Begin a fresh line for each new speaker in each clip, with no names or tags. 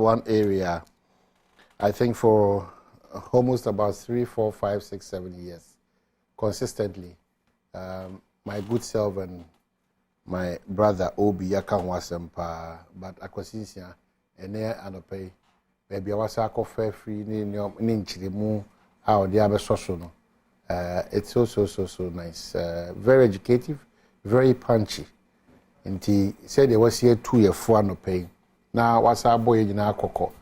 one area, I think for almost about 3, 4, 5, 6, 7 years, consistently, my good self and my brother Obi Yakan Wasempa, but Aquasinsia, and there Anope, maybe I was a coffee free ninchilimu, our Diaba Sosono. It's so nice. Very educative, very punchy. And he said there was here 2 years for no pay. Now, what's our boy in our cocoa?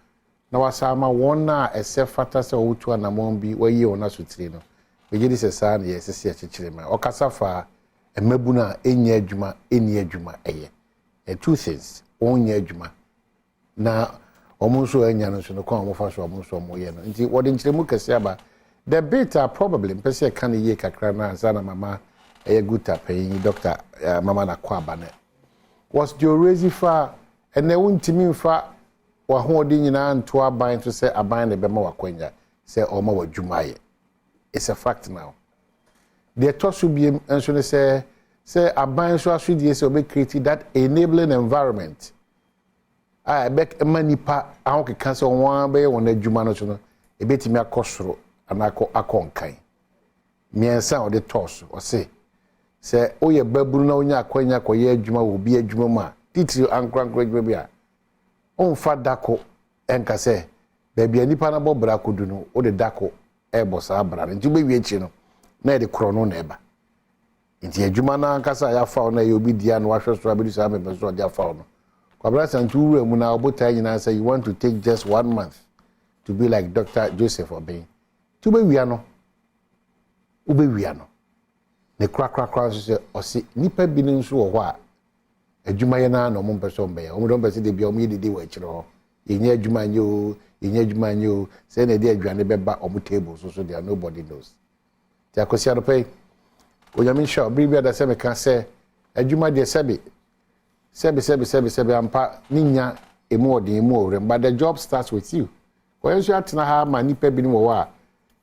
Now, what's our one except fatas or 2 and a mombi where you on us with Trino. We get this a son, yes, a chilima. Or Casafa, a mebuna, any ejuma, a 2 things, one ejuma. Now, almost so any answer no come of us almost so more. And what in Chimuka Saba, the beta probably, Pessia can ye kakrana, Sana Mama, a good paying Doctor Mama Kwabane. Was the raising far, and they won't to me far, or holding in hand to our bind to say a bind a bema quenya, say Oma Jumaye. It's a fact now. The toss will be answering say a bind so as to be created that enabling environment. I beg a money pa, I can cancel one bay on the Jumano, a bit me a costro, and I call a conkai. Me and sound the toss, or say, oh, your babuno, ya quenya, quay juma will be a jumama. Teach you uncle great baby. On fat dako, enka say, baby, any panabo braco do no, or the dako, ebos abra, and you be chino, near the chrono neighbor. Into a jumana, cassa, I found a you'll be the unwashed strawberries, I'm a bezo, their fauna. Quabras and 2 room when I about and say you want to take just 1 month to be like Dr. Joseph Obey. To be wiano. Ube wiano. The crack or see nipper bidding so or what? A Jumayana no Mumperson Bay. Don't be the Biomidi watch or in your Jumanyo, send a dear granny beba on the table so there nobody knows. The Acosiano pay. When you mean sure, Bribia the same can say, a Juma de Sebi. Sebi, ampa, ninya, but the job starts with you. When you have to have my nipe bin wa,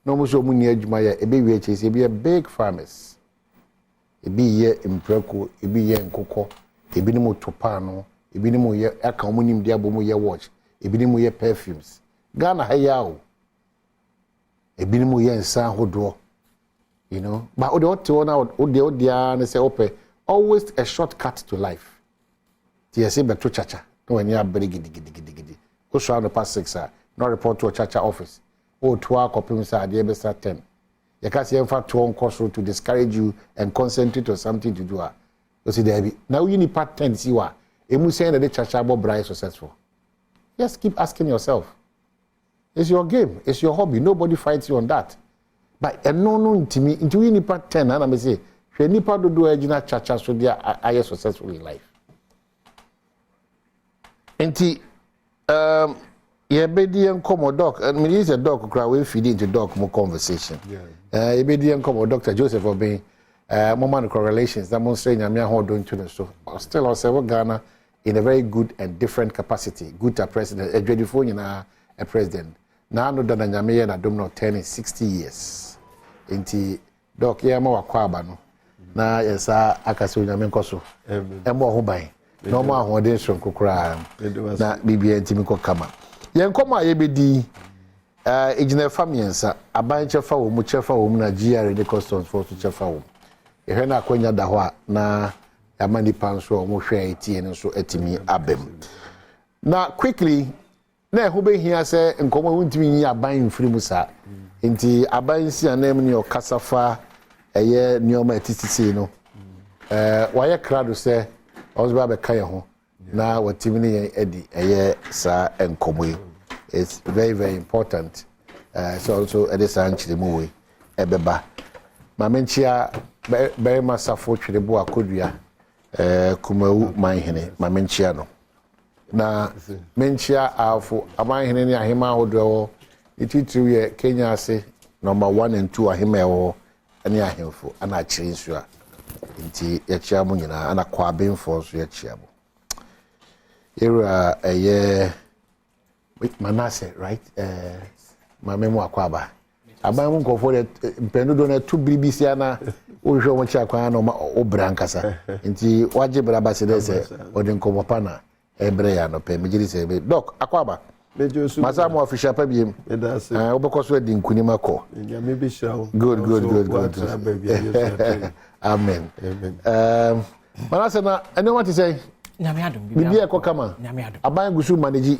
no more so many Jumaya, a baby, a be a big farmers. A be ye in Preco, a be ye in cocoa, a binimo topano, a binimo ye, a communim diabomo ye watch, a binimo ye perfumes. Ghana hayao, a binimo ye in San Hodro. You know, but the old say, okay, always a shortcut to life. TSA back to Chacha. No, when you are very giddy. Go show the past 6 no report to a Chacha office. Oh, 12 copies are the best 10. You can't see in fact to course to discourage you and concentrate on something to do. You see, Debbie. Now you need part 10. See what? You must say that the Chacha Bob is successful. Just keep asking yourself. It's your game. It's your hobby. Nobody fights you on that. But no, to me, into you need part 10. And I may say, if you need part to do a Chacha, so they are successful in life. Enti ye bedi enkomo doc and me is a doc cry we feed into doc more conversation. Yeah. Ye bedi enkomo Dr. Joseph Obey moment correlations demonstrate nyame ho do into so still also Ghana in a very good and different capacity. Good a president, a dreadful nyina a president. Now no that nyame na Adom no turning 60 years. Enti doc ye ma wakwa aba no. Na yesa akase nyame nkoso. Emo ho ban. No more holding from Kukra, na Bibia Timiko Kama. Yankoma Yebedi, Ejina Famiansa, a bunch of fowl, Muchafa, Umna, Gia, the customs for Chafa. A Hena Quenya Dahua, na Amani Panso, Moshe 18, and so etimi Abem. Now, quickly, now who be here say, and come with me, a buying Frimusa, into a buying see a name in your Casafa, a year near my TCC, no. Why a crowd say, I was about to kaya now what Timini Eddie sa and Komwe. It's very, very important. So also at this anchi the movie Ebeba. Mamenchia very much support the boa kudia Kumau Mahine, Mamenchiano. Na Menchia Alfu Amahine Hima Odro, it is Kenya say number 1 and 2 Ahimeo and Yahimfo, and I change you. Inti yachiamu nyina ana kwa benfo so yachiamu era Manase right mamemu akwaba abamu nkofo de mpendo do na tu BBC ana o hwe mo cha kwa na o brankasa inti waje braba se dese o de nkomopa na ebre ya no pe mejiri se be doc akwaba Masa mo official pa biem.
That's it.
Obekọ so di nkunima ko.
Yeah, maybe shall.
Good. Amen. Manase na ene what say?
Nyame adom
Bibi e kokama.
Nyame adom.
Aban gusu manage.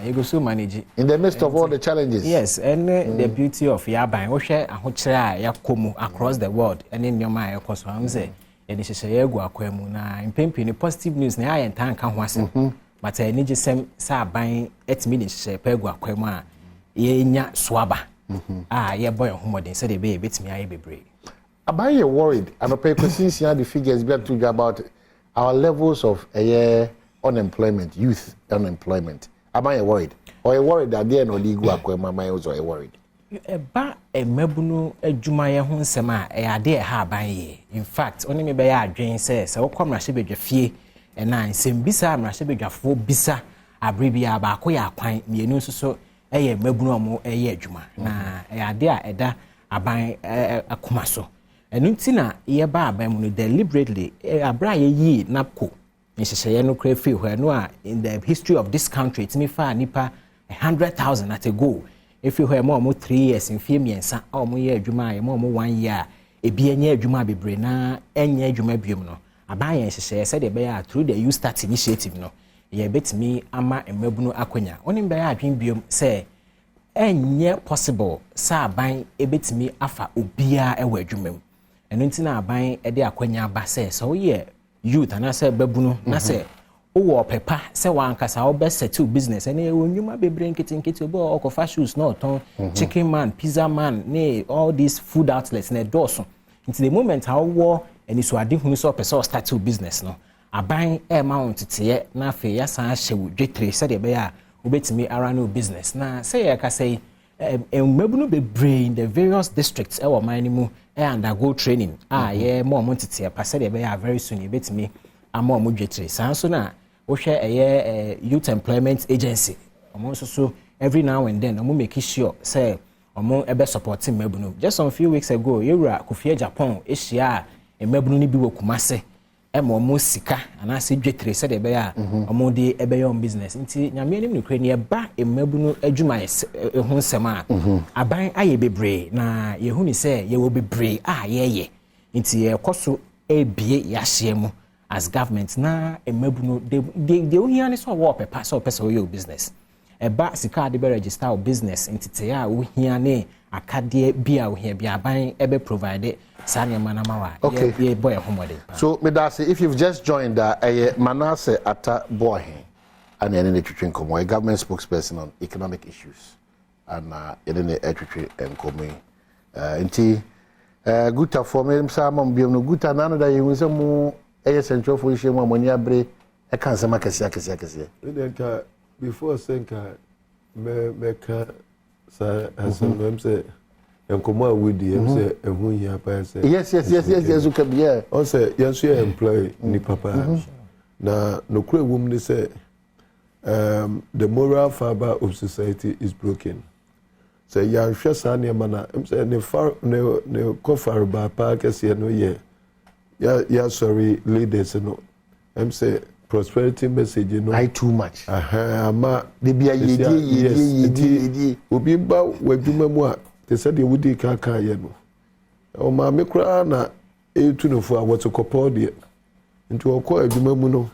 Egusu manage.
In the midst of all the challenges.
Yes, and the beauty of Yaban, wo hwe ahokyere a yakomu across the world. Ene nyoma a yakoso am say, e de hyehyɛ yegu akwamu na impempi ni positive news na ya ntan ka ho ase. But eni gisem sa aban etimi de hyehyɛ pegu akwamu a ye nya soaba. Ye boy homodin say de be betimi aye bebre.
Aban you worried and pay since you the figures be to about our levels of unemployment, youth unemployment. Am I worried? Or you worried that they are no legal akwamu am I also worried?
Eba emabunu adwuma ye ho nsem a ade ha ban ye. In fact, oni me be ya adwen say wo kwamra hye bedwa fie na nsem bisa amra hye bedwafo bisa abribia ba ko ya kwan mienu nso eye mabunu omo eye adwuma na ade a eda aban akoma so. Enu ntina ye ba aban mu no deliberately abra ye yi napko nhyehyeye no kra fi ho no a in the history of this country it me fa nipa 100,000 at a go. If you have more 3 years in Fiemiensa, or more year, Juma, more 1 year, a be a near Juma Bibrina, and year Juma Biumno. A buyer, she said, a bear through the You Start initiative. No, ye bet me, Ama and Mebuno Aquina. Only bear dream bium say, and yet possible, sir, buying a bit me afa ubia a word jumum. And until buying a dear Aquina basse, so yeah, youth, and I said, Babuno, and I said, oh, papa, say one cast our best settle business. And when you might be bringing it to bo or shoes, no ton, chicken man, pizza man, nay, all these food outlets in a doorson. Into the moment how war and it's what who saw person start to business no. I buying a mount to tear, na fe yes, I shall J3 said a bear who bet me around no business. Now say I can say Mebuno be brain the various districts our minimum and I go training. Yeah, more money to tear, pass a bear very soon you bet me. I'm more J3. So now we share a youth employment agency. So every now and then, I'm making sure say I'm ebe supporting Mebuno. Just a few weeks ago, you were Kufia Japan, Asia, and Mebuno ni biwo kumase. Emo sika, and I see J3 said ebe omo de ebe your business. Inti nyame ni Ukraine ba Mebuno adwuma ho sema. Aban aye bebre na ye hu ni say ye wo bebre ye. Inti ye koso ebie yahye mu. As government na emebuno de ohiane so wo pepa so pesa your business e ba sika de be register our business entity a ohiane akade bia ohia bia ban e be provide sane manama wa ye boy homode.
So me that say if you've just joined Manase Ata boy and any twitwin komo a government spokesperson on economic issues and any twitwin enkomo enti guta for me sama mbiem no guta nano da you say mo central for issue mo mani abre e kan sama kese.
Before senka me ka sa hasan say enkomo awudi say ehun ya pa say
yes you can be here
on say yes you employ ni papa na no kure wum ni say the moral fiber of society is broken. So ya hwe sa ne mana say ne kofar ba pa kese no ye yeah sorry leaders no say prosperity message no
I too much
ama
de bia ye
obi ba wadwuma mu a te say de wudi kaka ye no o ma me kura na etu no fo a what kopo de nti okọ adwuma mu no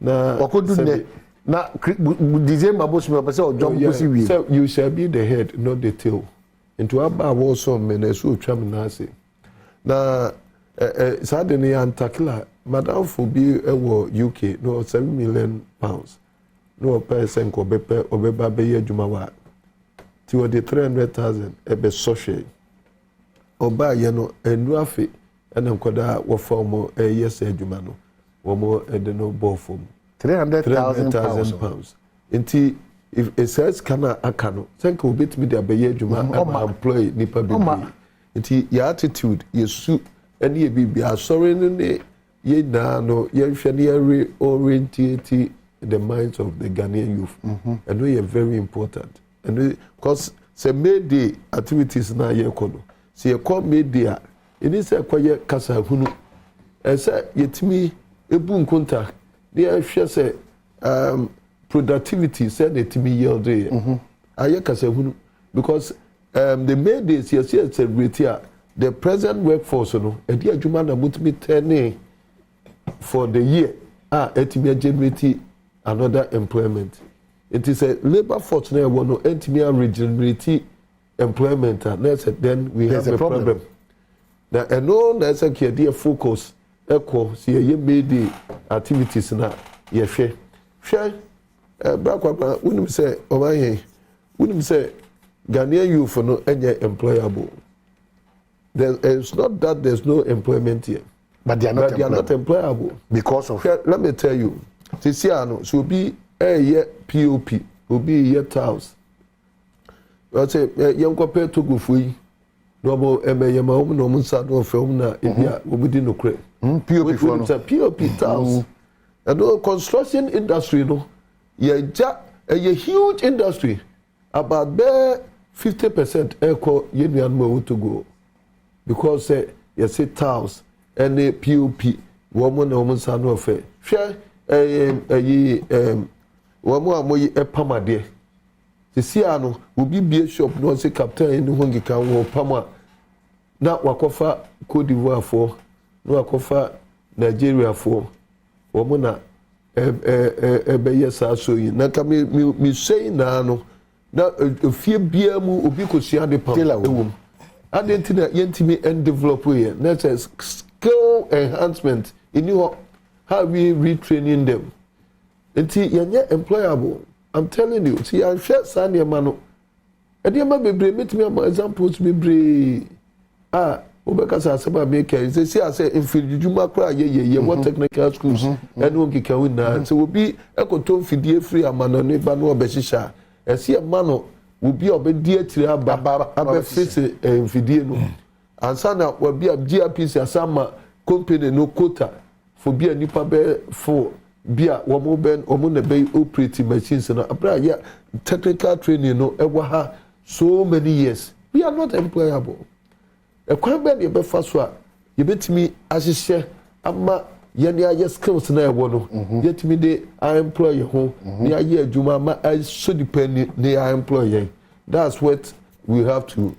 na
okodune na December boss me say ojo boss wi
so you shall be the head not the tail nti aba wo so me na so twam na ase na suddenly antakla madam for be UK no 7 million pounds no person ko bepe obeba be adwuma wa ti o de 300,000 ebe social oba ye no enu afi ena nkoda wo form yes adwuma no wo mo ede no ball form
300,000
pounds inti if it says kana akano senka obetimi de abaye adwuma employ nipa be inti your attitude yesu any ye be sorry ne ye na no ye hwe ne reorientate the minds of the Ghanaian youth and we are very important and because say media activities na ye kono say ye call media ini say kwaye kasa hunu e say yetimi ebu nkonta de hwe say productivity said the timi yield there. Aye kasa hunu because the main days yes celebrate the present workforce no edi adwuma na mutimi turn for the year etimi generate another employment. It is a labor force na one no etimi regenerate employment then we have a problem. Now no na say ke focus echo see ye made the activities na ye hwe brakwa unim say obaye unim say Ghanaian youth no any employable. It's not that there's no employment here,
but they are not
employable
because of.
Let me tell you, Tisiano so be a year POP, will be a year tiles. I say young compared to go free. No Yama no Musa no film na India will be no crate. POP for POP tiles. And the construction industry no, a huge industry about there 50% echo union move to go. Because you say tiles and the POP woman no Musa no fair. Share woman moy e pama de. Tisiano will be a shop no say captain in Hongi can wo pama. Na wakofa Cote d'Ivoire for no wakofa Nigeria for woman na ebe sa so yi na ka me say na no na fie bia mu obi kosua de pam ewum adentina yentimi and develop here na skill enhancement in how we retraining them enti yenye employable. I'm telling you see I share sane ma no e de ma bebre metimi am examples bebre obeka sa seba make say say infidijuma kra ye what technical schools and won kika win na so obi ekoto fidie free amano ne ba no obehihia esi amano obi obedi atire aba face infidie no ansa na obi GRPC asama company no quota for bia nipa be for bia womo ben omo na be operate machines na abra ya technical training no ewa ha so many years we are not employable. A kwamba de be fa so a ye betimi ahihye ama ye ne aye skills na ewo no yetimi de employ ho ne aye adwuma ma so depend ne employ. That's what we have to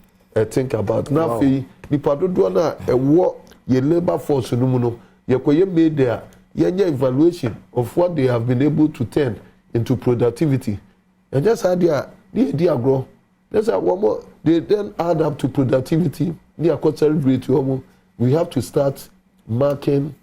think about. Now fi nipa dodo na ewo ye labor force no mu no ye koye made there ye evaluation of what they have been able to turn into productivity. And just idea they agro. That's one more they then add up to productivity. We have to start marking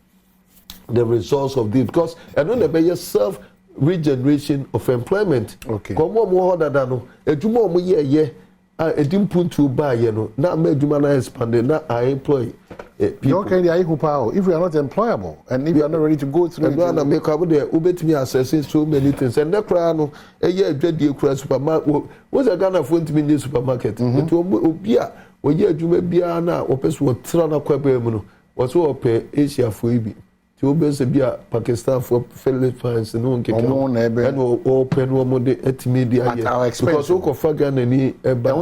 the results of this because I don't know about self regeneration of employment.
Okay.
Come on, more than that. No, a juma mo ye a dim put to buy no. Now me juma na expanded. Now I employ people.
Okay, if we are not employable and if we are not ready to go through,
and when I make up there, ubet me assessing so many things. And that crano a year dread the supermarket. What's a Ghana phone to me in the supermarket? It will be a oye adwuma bia na opes wo tra na kwaba mu no wo so ope Asia fo ibi ti obese bia Pakistan for Philippines no nkeke and open wo mo de etimedia ye because wo ko faga na ni eba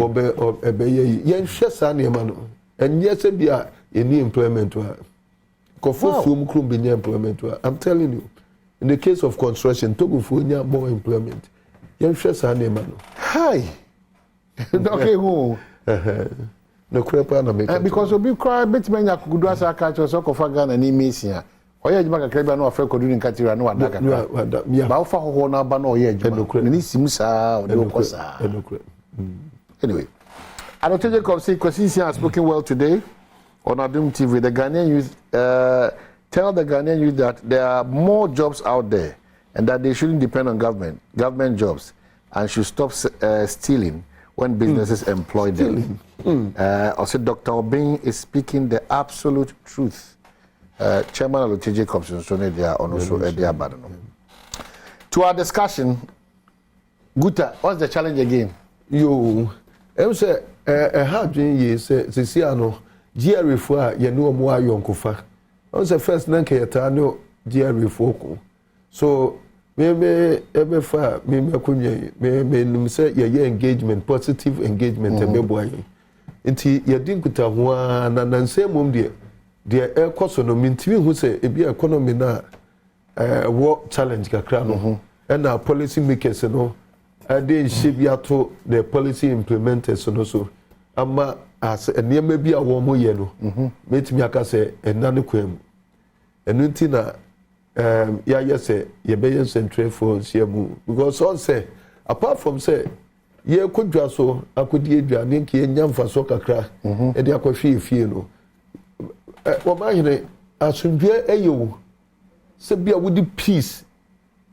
obe ebe ye yen hwe sa na ma no enye se bia any employment wa ko fo mu krum bi employment wa. I'm telling you in the case of construction Togo fo nya more employment yen hwe sa na ma no
hi okay who
no crepa na make
because obi cry betmenya kugudu asa ka cho so kofa Ghana ni mesia oye adwuma kakra bia na afa kodu ni nkatira na wada kakra ba ofa hoho na ba na oye adwuma ni sim sa o de okosa anyway Adom Jacob say Kwesi has spoken well today on Adom TV. The Ghanaian youth tell the Ghanaian youth that there are more jobs out there and that they shouldn't depend on government jobs and should stop stealing when businesses employ them. Also, Dr. Obin is speaking the absolute truth. Chairman of Adom Jacob so they are also to our discussion. Guta, what's the challenge again?
You, I say a hard dream ye say Siciano, GRE for ye know more yonkofa. I was the first nanke yetano GRE for. So maybe ever far, maybe me say ye engagement, positive engagement, and boy. Inti ye dinkuta one and say mum dear, cost no mean to who say it be economy na war challenge ka krano. and our policy makers no they shape ya to the policy implementers no so ama as enema bi a wo mo ye no metimi aka say enane kwam enunti na ya yese ye be yen central for siamu because all say apart from say ye kodwa so akodi aduane nke ye nyamfa so kakra e de akofie fie no wo ma hene asundwe eyo se bia wudi peace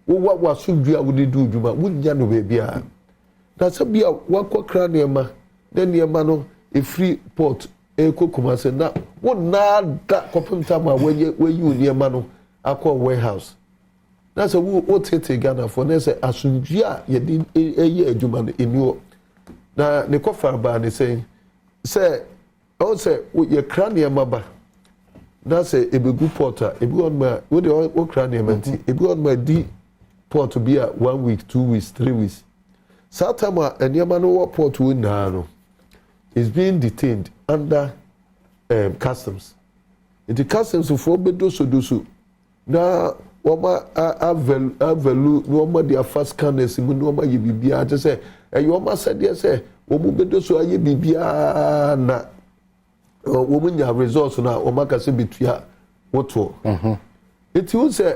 wo asundwe wudi du djuma wunya no be bia na se bia wakokra nema na nema no e free port e kokuma se na wo na da kopemta ma wayi nema no akọ warehouse na se wo tete Ghana for na se asundwe a ye di eye adwuma no eniwo na ne kofar ba ne se o se ye kra nema ba na se ebegu porter ebi on ma we dey o kra nema nti ebi on ma di port be a 1 week 2 weeks 3 weeks satama eniema no wo port wo na no is being detained under customs. The customs for bedoso na woma avelu no ma dia fast scanners mu no ma ye bibia je say eyo ma said say wo mu bedoso aye bibia na wo mu nya results na wo ma kase bitua woto eti wo say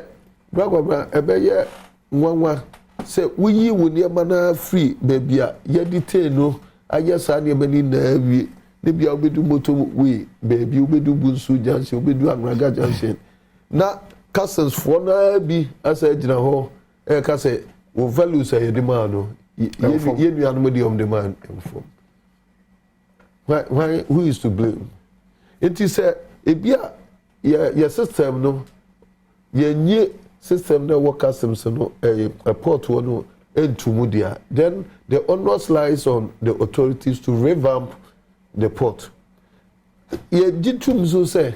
bragwa ebeye nwanwa say wuyi woni ma na free babia ye detain no aye sa ne mani na awie ne bia obedu moto we baby obedu bunsu junction obedu anraga junction na customs for na bi asa gina ho e ka say wo values aye de man no ye nuanu mo de om de man inform why who is to blame it is e bia your system no ye nye system na work customs no a port no entumu dia then the onus lies on the authorities to revamp the port ye jitum so say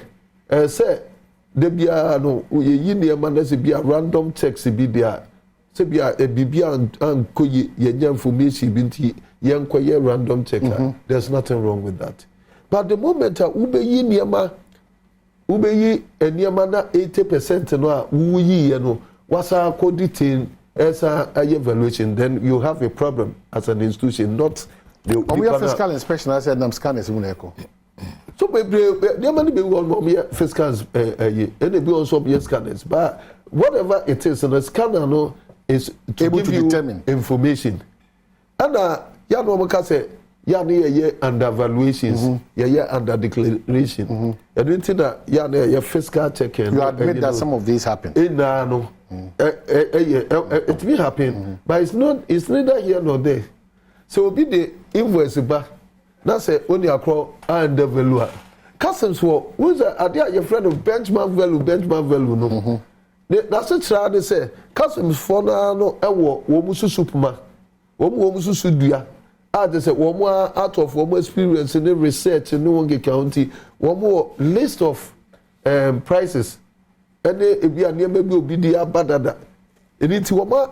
de bia no ye yini ma na se bia random checks bi dia se bia bibia ankoye ye nya information bi nti ye nkoye random checker there's nothing wrong with that but the moment ube yini ma ubeyi eniema na 80% no a wuyi ye no wasa according esa evaluation then you have a problem as an institution not the
we have fiscal inspection as them scanners mu eko
so be many be one fiscal and be also be scanners but whatever it is the scanner no is to
able
give
to
you
determine
information and ya no maka say ya na ye under valuations ye under declaration and anything that ya na ye fiscal checking
you admit that some of these happen
no it will happen but it's neither here nor there so be the invoice ba na say only across and the value customs for who's your friend of benchmark value no that's it try to say customs for no ewo wo mu susupuma wo mu susu dua just say one more out of one more experience in the research in no county one more list of prices and if you are near maybe obi di abadada and it's one more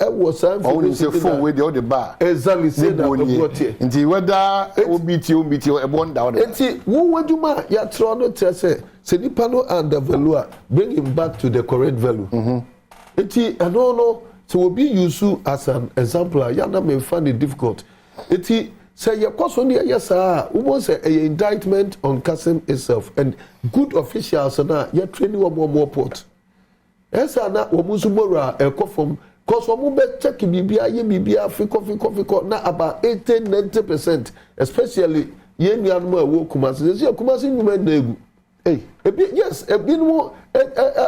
was
only say phone with the other bar
exactly say that got here
nti whether obiti e born down
nti wo waduma ya tro no say nipa no under value bring him back to the correct value nti I don't know so will be used as an example ya na me find it difficult nti say your course on yes sir we want say a indictment on custom itself and good officials na ya training one more port esa na omusu mora from cause we be check bibia ye bibia fiko na about 80-90% especially ye nuanu awo kumasi nyuma na egu yes no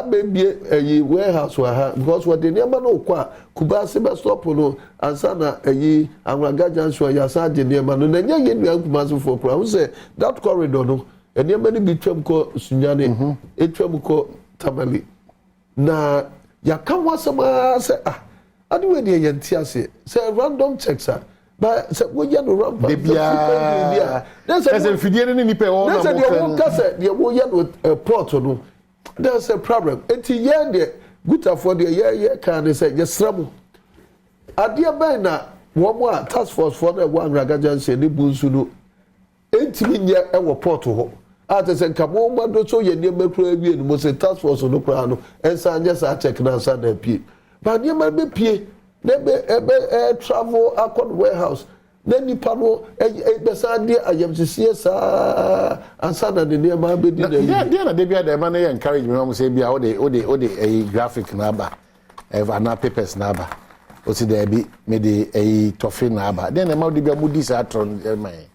baby warehouse wa because what the name no kwa kubasi be stop no ansa na anwaga junction ya sa de name no na nya ye nuanu kumasi for pro say that corridor no name ni bitwam ko sunyane etwam ko tamale na ya kan wasama say adi we dey yentiase say random checks but say we ya no random
bia there's a fidie ni nipa o na mo
kan say dey we ya no port no there's a problem enti ye dey good for the ye kan say yesramu adi ben na wo mo task force for the one ragajan say ni bunsu no enti mi nye e wo port ho say nkamo ma do so ye ne makura wie no mo say task force no kra no ensa anya sa check na sa na pie but you might be pay travel accord warehouse then nipa no besa de ayamsisi sa ansana de ne ma be di na
dey na dey bia dey man encourage me am say bia o dey graphic na ba na papers na ba o si dey bi me dey toffee na ba then ma dey bia mu di sa tron man.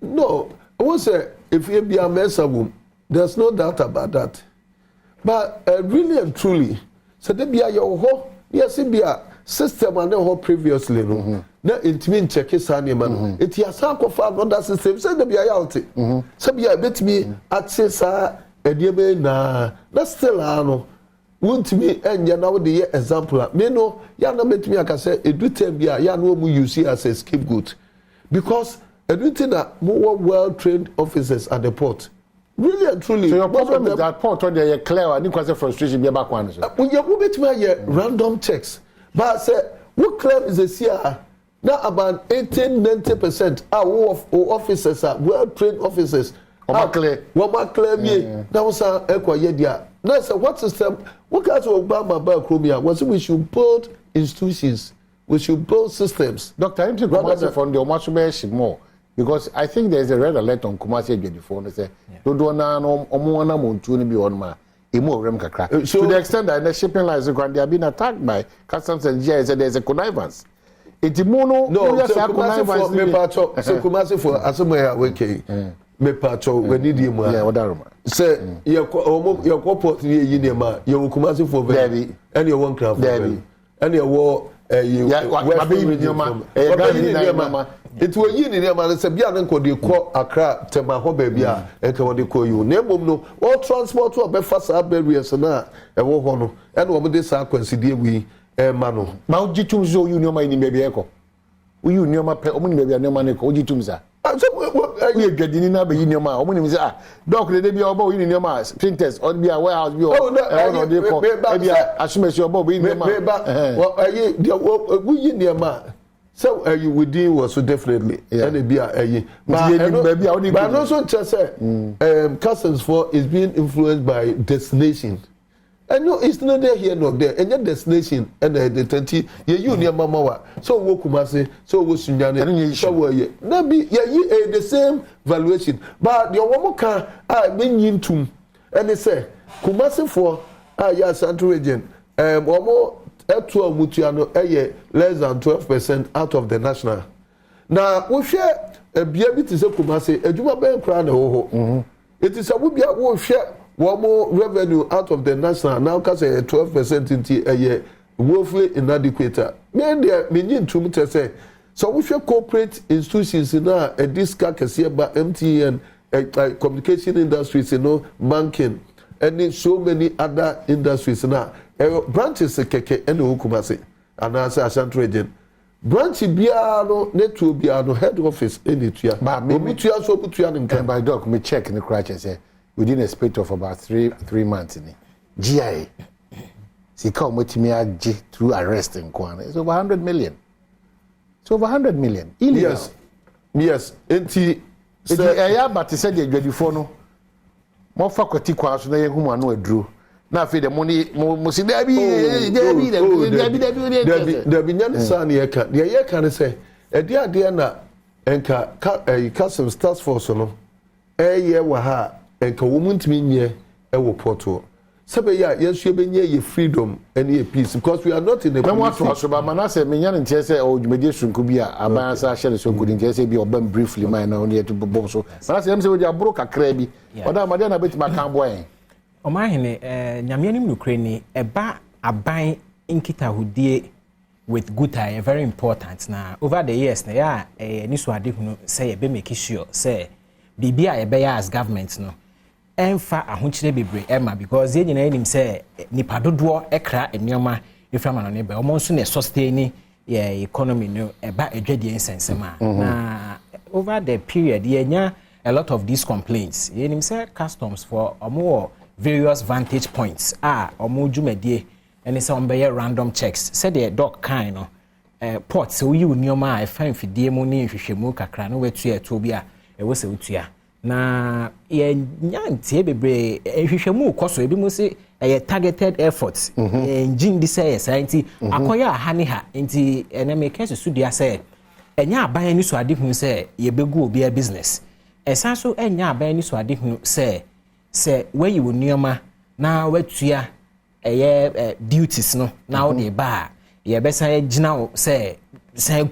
No, I won't say if you be a mesabum, there's no doubt about that. But really and truly, so there be a your yes, it be a system and the whole previously. No, now it means check his man. It is a for another system. So there be a yalty. So be a bit me access a dear na that's still no. Won't me and ya now the example. Me no, ya na met me I can say it do tell be a ya no you see as a scapegoat because. Everything that more well-trained officers at the port. Really and truly.
So your problem is that port when they are clear and you cause frustration be back one.
We have random checks. But I say what claim is a CR? Now about 80-90% of officers are well-trained officers.
What
claim ye? That was a equayedia. Now say what system? What kind of Obama by Chromia was we should build institutions. We should build systems.
Doctor, I'm going to from the Omasube more. Because I think there's a red alert on Kumasi before they say, don't do na no omuana montuni bi on ma emu rem kakra. To the extent that the shipping lines they are being attacked by customs and GIS, there's a connivance. It's mono
no so Kumasi for asomaya weke me pacho we need him
yeah odaroma
say your port ye nema your Kumasi for
Debbie
and your one craft
Debbie
and your war it will yin in man say bia nko dey call Accra tema ho ba bia e ka won call you na mom no all transport to be fast barriers na e wo ho no e na wo dey sa consider wi e ma no
ma ogitum zo union ma ni me bia e ko we union ma pe omo ni me bia ne ma ne ko ogitum za we gadini na be union ma omo ni say ah doc le bia obo union ma printers or bia warehouse bia o dey ko e bia asumesi obo union ma
we union ma. So you would deal was so definitely and be but also just say customs for is being influenced by destination. I know it's not there here nor there and your destination and the 20 you near mama so wo Kumasi so wo Sunyane so wo ye na be the same valuation but your woman can been into and they say Kumasi for ya Central region omo Etuo Mutiano less than 12% out of the national. Now we share a baby to say Kumasi, a Juma Ben Crown ho. It is a wubia wo share one more revenue out of the national now cause a 12% into a year woefully inadequate. Men there meaning to say so we share corporate institutions in a discount by MTN communication industries, banking and so many other industries now. Branches keke and Kumasi and answer Central region. Branch biano network biano head office any tia. But maybe tia so put you and
by doc me check in the crutch and say within a space of about three months in GIA. See come with me through arrest in Kwana. It's over 100 million. It's over 100 million. Illegal.
Yes. Enti
but he said you ready for no. More faculty kwa so na yehu anu adru. Na fe the money mo si Debbie
nyan san ye ka de ye ka ne say e de ade na enka customs task force no ye wa ha enka wo muntimi nye e wo porto sebe ya yesu be nye ye freedom and ye peace because we are not in a
police. What was about manase me nyan ntie say o dwumede sunku bi a abansa hye so good ntie say bi obam briefly man na onye to bobo so manase em say we dey abro kakra bi oda amade na betima kan boy
Omahene nyamianim nukreni eba aban nkitahudie with good eye very important na over the years na ya niso ade hunu say be make sure say bibia e be ya as government no emfa ahokyere bebre ema because ye nyina enim say nipa dodo ekra enioma eframa no ne be omo nso na sustain ye economy no eba edwadie nsensema na over the period ye nya a lot of these complaints ye enim say customs for omo various vantage points omo dwumadie ene say ombeye random checks said the doc kind no port so you nioma e fan fidie mu ne hwehwemu kakra no wetua to bi a e wo se wetua na yɛnya ntie bebree ehwehwɛmu kɔso ebi mu se targeted efforts engine dis say nti akɔyɛ aha ne ha nti ene me kase sudua sɛ enya aban ni so ade hu sɛ yɛbɛgu obi a business ɛsan so enya aban ni so ade hu sɛ wayi wo nneɛma na watua duties no na wo de ba yɛbɛsan gyina wo sɛ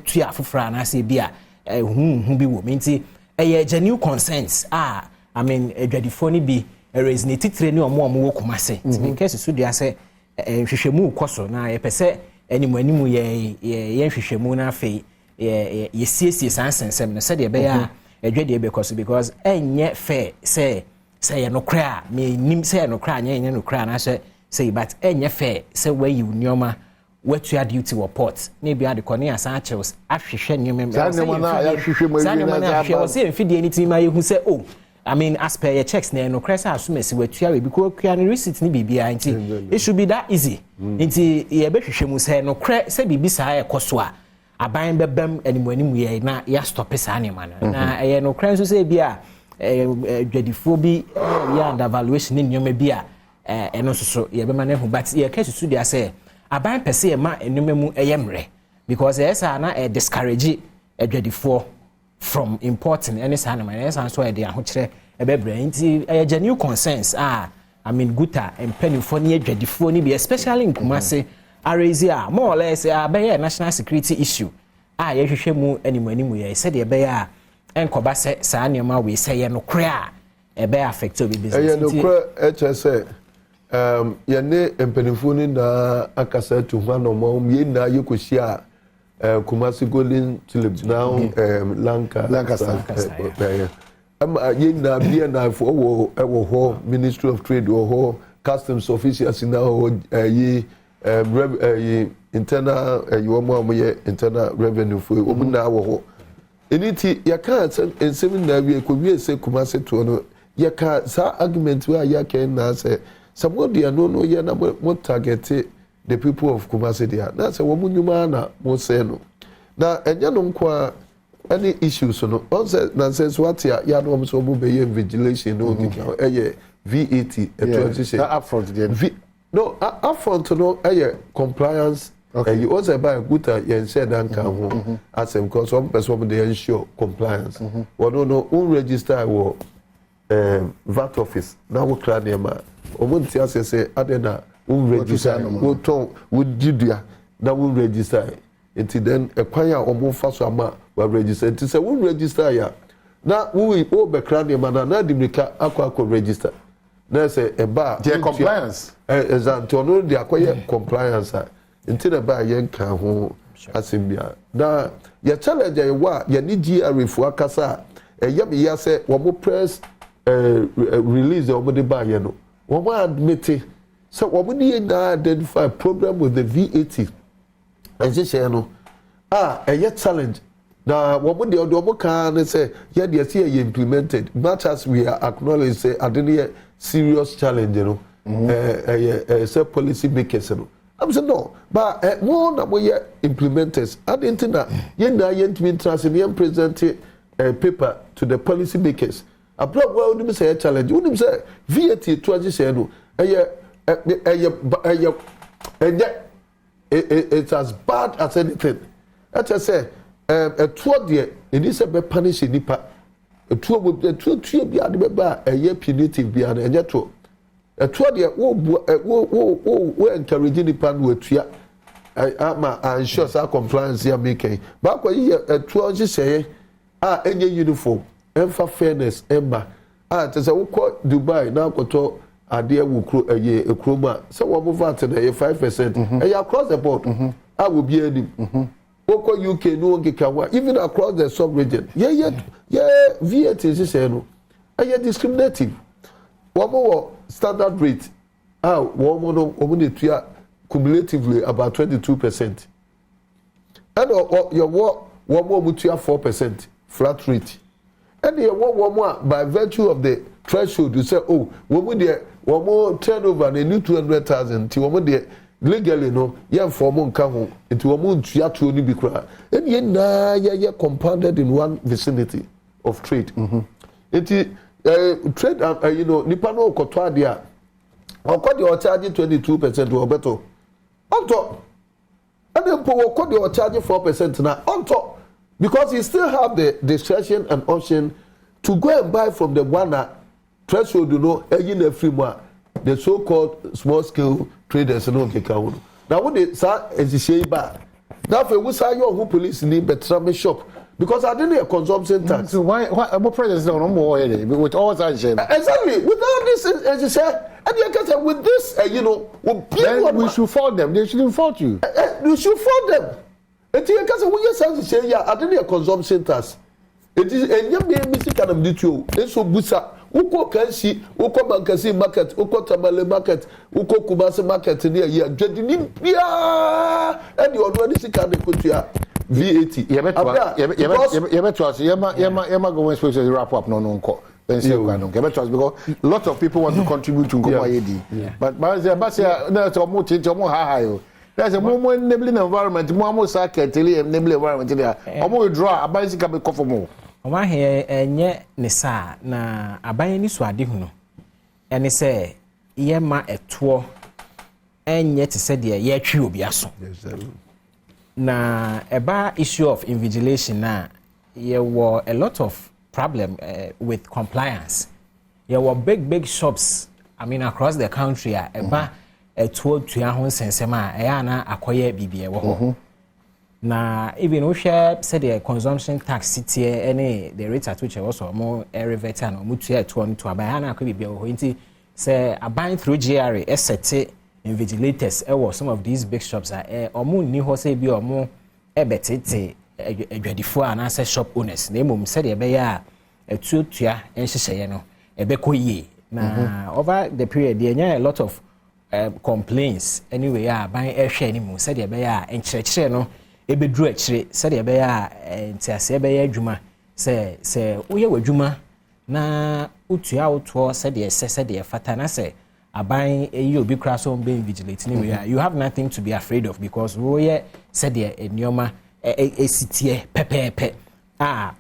tua foforo na sɛ bi a hu bi wo nti genuine concerns I mean adwadifo ni bi raise ne titire ni omo wo kumase nti me kase sudua sɛ hwehwɛmu kɔso na yɛpɛ animu yɛ hwehwɛmu na afei yɛsiesie sansensem no sɛ de bɛyɛ a adwade bɛkɔso because ɛnyɛ fair sɛ yɛ no kra me nim sɛ yɛ no kra nyɛ no kra na sɛ but ɛnyɛ fair sɛ wayi nneɔma watua duty wɔ port na bi ade kɔ ne asan akyɛw ahwehwɛ nneɔma sɛ mfidie ne timi ma yɛhu sɛ oh I mean as per your checks na no kra sɛ asomasi watua we because kra ne receipt ne bibia nti it should be that easy nti yɛbɛhwehwɛ mu sɛ no kra sɛ bibi saa ɛkɔ so a aban bɛbam animu yɛ na ya stop saa ne ma na ɛyɛ no kra nso sɛ bi a dwadifo bi yɛ under valuation ne nneɔma bi a ɛno nso so yɛbɛma no hu but yɛ ka susu dia sɛ aban pɛ sɛ yɛma nneɔma mu ɛyɛ mmerɛ because ɛyɛ saa na discourage dwadifo from importing any saa ne ma ɛyɛ saa nso ɛde ahokyerɛ ɛbɛbrɛ nti ɛyɛ genuine concerns I mean guta mpanimfo ne dwadifo ne bi especially in Kumasi raise a more or less abɛyɛ national security issue yɛhwehwɛ mu animu yɛ sɛ de ɛbɛyɛ a enkoba sɛ saa nneɛma we sɛ yɛ no kra ɛbɛyɛ affect obi business
ɛyɛ no kra ɛkyɛ sɛ yɛne mpanimfo ni na akasa to ho na ɔmo yɛ na yɛkɔhyia Kumasi Golden Tulip now Lancaster yɛ na bia na fo ɛwɔ hɔ Ministry of Trade wɔ hɔ customs officials na hɔ internal you internal revenue for na wɔ hɔ eniti yaka nsem na wie ko wie se Kumasi to no yaka sa argument wa yaka na say somebody no ye na mo target the people of Kumasi there na say wo nyuma na mo say no na enya no nkwa any issues no on say nonsense what ya no so mo be vigilation no VAT transition
upfront there
no upfront no compliance you also buy good yen said and can as because some person they ensure compliance well no register wo VAT office now we clear them omunti say adena register wo ton wo didua na wo register until then ekwan a omo fa so ama we register until say wo register ya na wo be clear them na dimika akwa register na say eba
the compliance
exactly no dey akoye compliance until the ba yen kan ho asembia na ya challenge e wa ya ni GRF akasa ye be ya say wo press release wo de ba ye no wo admit so wo need na identify problem with the VAT and say no a challenge na wo de wo kan say ye dey see ye implemented much as we are acknowledge say adene serious challenge no say policy makers no I'm saying no but more na we implementers I didn't think that yen transmission present paper to the policy makers abroad well nim say challenge nim say VAT to agi say no it's as bad as anything that I say toward there it is a punish nipa toward bi ade be ba punitive bi ade enye to toward there wo encourage nipa no atua ama ensure sa compliance ya making ba kwa yi toward say enye uniform emfa fairness emba te say wo Dubai na akoto ade wo ekroma say wo move VAT na 5% across the board wo bi anim wo UK no nkekawa even across the sub region VAT is say no discriminative wo standard rate wo no tua cumulatively about 22% and your wo tua 4% flat rate. And the one by virtue of the threshold, you say, oh, one more turnover, they need 200,000. Ti one there legally no, yeah, for one come into a moon to only be cry. And ye compounded in one vicinity of trade. enti trade you know nipa no okoto ade a okodi o charge 22% o beto onto and then okodi o charge 4% na onto because he still have the discretion and option to go and buy from the one that threshold you know na free more the so called small scale traders no keka now when they sa exise ba now if we say your police ni betra shop because I didn't a consumption tax.
So why about president no more with all that
exactly with all this as you say and you can say with this you know
we should fault them. They shouldn't fault you.
You should fault them. And you can say we just say yeah I didn't a consumption tax. It is a young music kind of detail. It's so busa. Uko kansi, uko bankasi market, uko tamale market, uko kumasi market near here. Jadi ni biya. And you already see kind of kutia VAT.
Yema go and to wrap up no nko. Because a lot of people want to contribute to Nkomo but na to mo ti mo ha yo. There's a more enabling environment, more enabling environment there. Omo withdraw abansi ka be conform.
Oma he enye ne sa na aban ni so ade hu no. Ene se ye ma eto enye te se de ye twi obi aso. Na eba issue of invigilation na ye were a lot of problem with compliance. There were big shops I mean across the country eba eto tua ho nsensema na akoye bibie wo ho. Na even we share said the consumption tax city any the rate at which was more revert and mutua to on to aban na akwa bibia wo nti say aban through GRA set invigilators was some of these big shops omo ni ho say bi omo ebetete adwadifo ana say shop owners na emom said ebe ya etutua enhyehyeye no ebekoyie na over the period there a lot of complaints anyway aban ehwe ni mu said ebe ya enkyerɛkyerɛ no ebedru akire said ebe ya ntiase ebe ya adwuma se uye wadwuma na utua uto said ye fata na se aban eyi obi kra so be vigilante anyway you have nothing to be afraid of because we said ye enioma esitie pepepe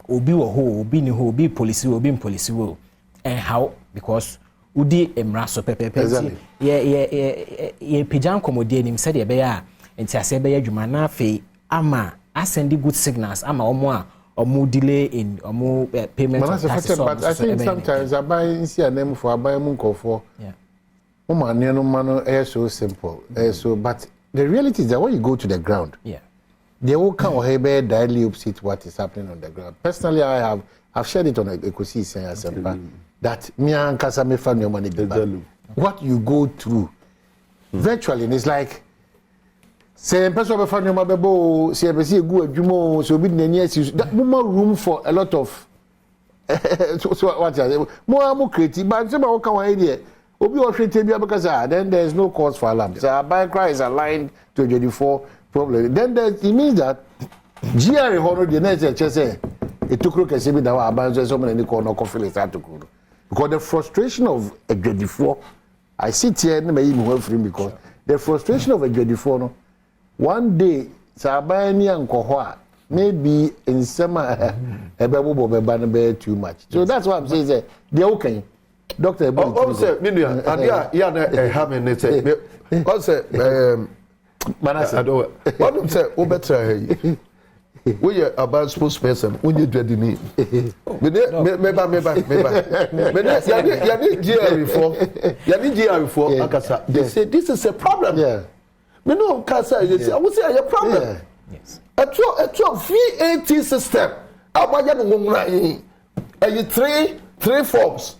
obi wo ho obi ni ho obi police wo and how because udi emra so pepepe ye pijan komodie nim said ebe ya ntiase ebe ya adwuma na fe ama sending good signals ama omo delay in omo payment of taxes.
But I think sometimes I buy see a name for I buy munko for no so simple so but the reality is that when you go to the ground they will come or directly opposite what is happening on the ground. Personally I've shared it on a ecosystem that me and kasa me fan your money what you go through virtually and it's like say person be fan your mabebo say be see go adwuma so be na near that more room for a lot of so what more creative but say we can one here obi o hwete bia because then there is no cause for alarm. So our bank cry is aligned to 24 problem then it means that GRA honor the next say it took roke say be that our bank so many corner conflict start to go because the frustration of a 24 I sit here and me even free because the frustration of a 24 no one day sabani ankoho a maybe in summer ebebo beba no be too much so that's why I'm saying they okay doctor
say minua adia ya na have me say say
manase
what say o better hey we are about spokesperson when you dread me ya ni GR for akasa they say this is a problem me no kasa I would say a problem
yes
a VAT system abaya no ngumra three forms